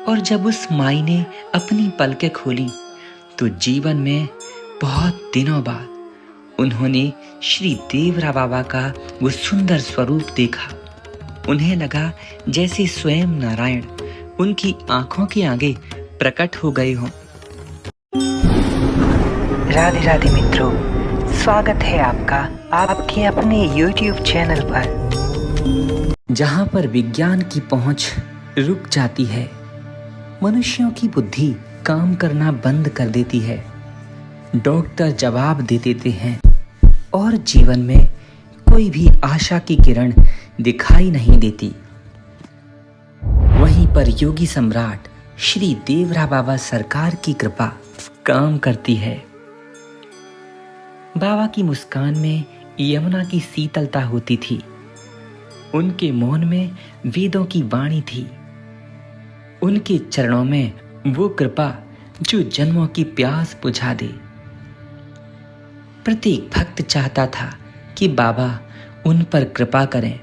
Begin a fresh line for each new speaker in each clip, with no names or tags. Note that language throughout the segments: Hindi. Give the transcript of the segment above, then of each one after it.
और जब उस माई ने अपनी पलकें खोली तो जीवन में बहुत दिनों बाद उन्होंने श्री देवरा बाबा का वो सुंदर स्वरूप देखा। उन्हें लगा जैसे स्वयं नारायण उनकी आंखों के आगे प्रकट हो गए हों।
राधे राधे मित्रों, स्वागत है आपका आपके अपने YouTube चैनल पर,
जहां पर विज्ञान की पहुंच रुक जाती है, मनुष्यों की बुद्धि काम करना बंद कर देती है, डॉक्टर जवाब दे देते हैं और जीवन में कोई भी आशा की किरण दिखाई नहीं देती। वहीं पर योगी सम्राट श्री देवरा बाबा सरकार की कृपा काम करती है। बाबा की मुस्कान में यमुना की शीतलता होती थी। उनके मौन में वेदों की वाणी थी। उनके चरणों में वो कृपा जो जन्मों की प्यास बुझा दे। प्रत्येक भक्त चाहता था कि बाबा उन पर कृपा करें।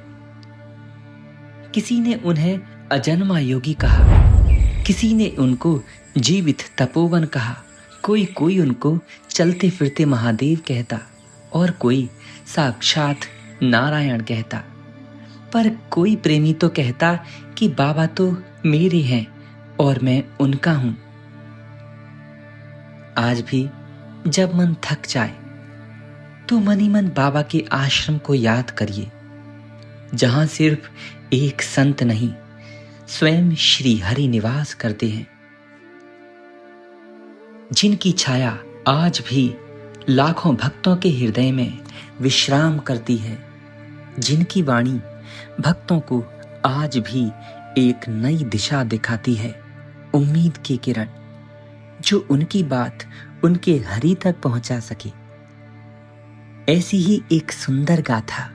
किसी ने उन्हें अजन्मा योगी कहा, किसी ने उनको जीवित तपोवन कहा, कोई उनको चलते फिरते महादेव कहता और कोई साक्षात नारायण कहता। पर कोई प्रेमी तो कहता कि बाबा तो मेरे हैं और मैं उनका हूं। आज भी जब मन थक जाए तो मन ही मन बाबा के आश्रम को याद करिए, जहां सिर्फ एक संत नहीं, स्वयं श्री हरि निवास करते हैं, जिनकी छाया आज भी लाखों भक्तों के हृदय में विश्राम करती है, जिनकी वाणी भक्तों को आज भी एक नई दिशा दिखाती है, उम्मीद की किरण, जो उनकी बात उनके हरि तक पहुंचा सके। ऐसी ही एक सुंदर गाथा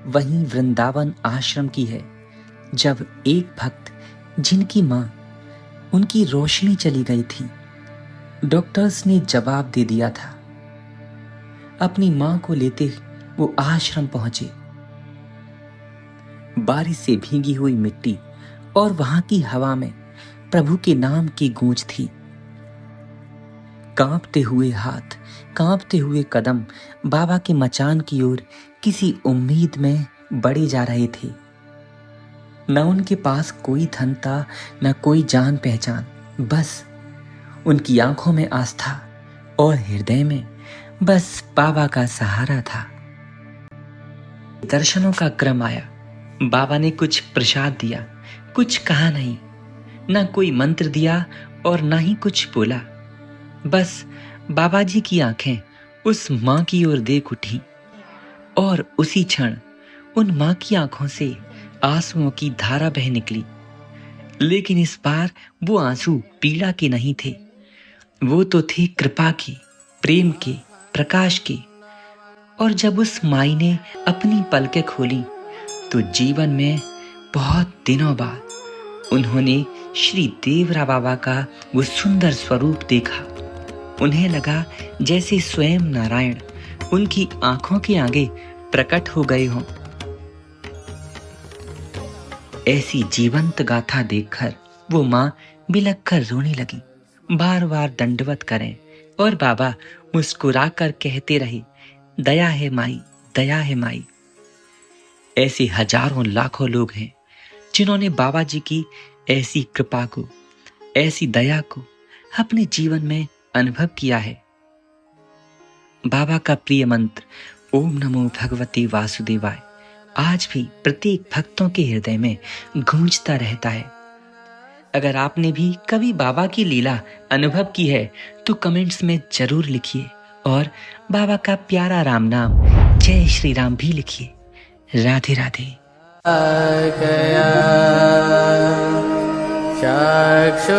वहीं वृंदावन आश्रम की है, जब एक भक्त जिनकी मां उनकी रोशनी चली गई थी, डॉक्टर्स ने जवाब दे दिया था, अपनी मां को लेते वो आश्रम पहुंचे। बारिश से भीगी हुई मिट्टी और वहां की हवा में प्रभु के नाम की गूंज थी। कांपते हुए हाथ, कांपते हुए कदम बाबा के मचान की ओर किसी उम्मीद में बढ़े जा रहे थे। न उनके पास कोई धन था, न कोई जान पहचान, बस उनकी आंखों में आस्था और हृदय में बस बाबा का सहारा था। दर्शनों का क्रम आया। बाबा ने कुछ प्रसाद दिया, कुछ कहा नहीं, ना कोई मंत्र दिया और ना ही कुछ बोला। बस बाबा जी की आंखें उस मां की ओर देख उठी और उसी क्षण उन मां की आंखों से आंसुओं की धारा बह निकली। लेकिन इस बार वो आंसू पीड़ा के नहीं थे, वो तो थे कृपा के, प्रेम के, प्रकाश के। और जब उस माई ने अपनी पलकें खोली तो जीवन में बहुत दिनों बाद उन्होंने श्री देवरा बाबा का वो सुंदर स्वरूप देखा। उन्हें लगा जैसे स्वयं नारायण उनकी आंखों के आगे प्रकट हो गए हों। ऐसी जीवंत गाथा देखकर वो मां बिलख कर रोने लगी। बार बार दंडवत करें और बाबा मुस्कुराकर कहते रहे, दया है माई, दया है माई। ऐसे हजारों लाखों लोग हैं जिन्होंने बाबा जी की ऐसी कृपा को, ऐसी दया को अपने जीवन में अनुभव किया है। बाबा का प्रिय मंत्र ओम नमो भगवते वासुदेवाय आज भी प्रत्येक भक्तों के हृदय में गूंजता रहता है। अगर आपने भी कभी बाबा की लीला अनुभव की है तो कमेंट्स में जरूर लिखिए और बाबा का प्यारा राम नाम जय श्री राम भी लिखिए। राधे राधे।
चक्षुर्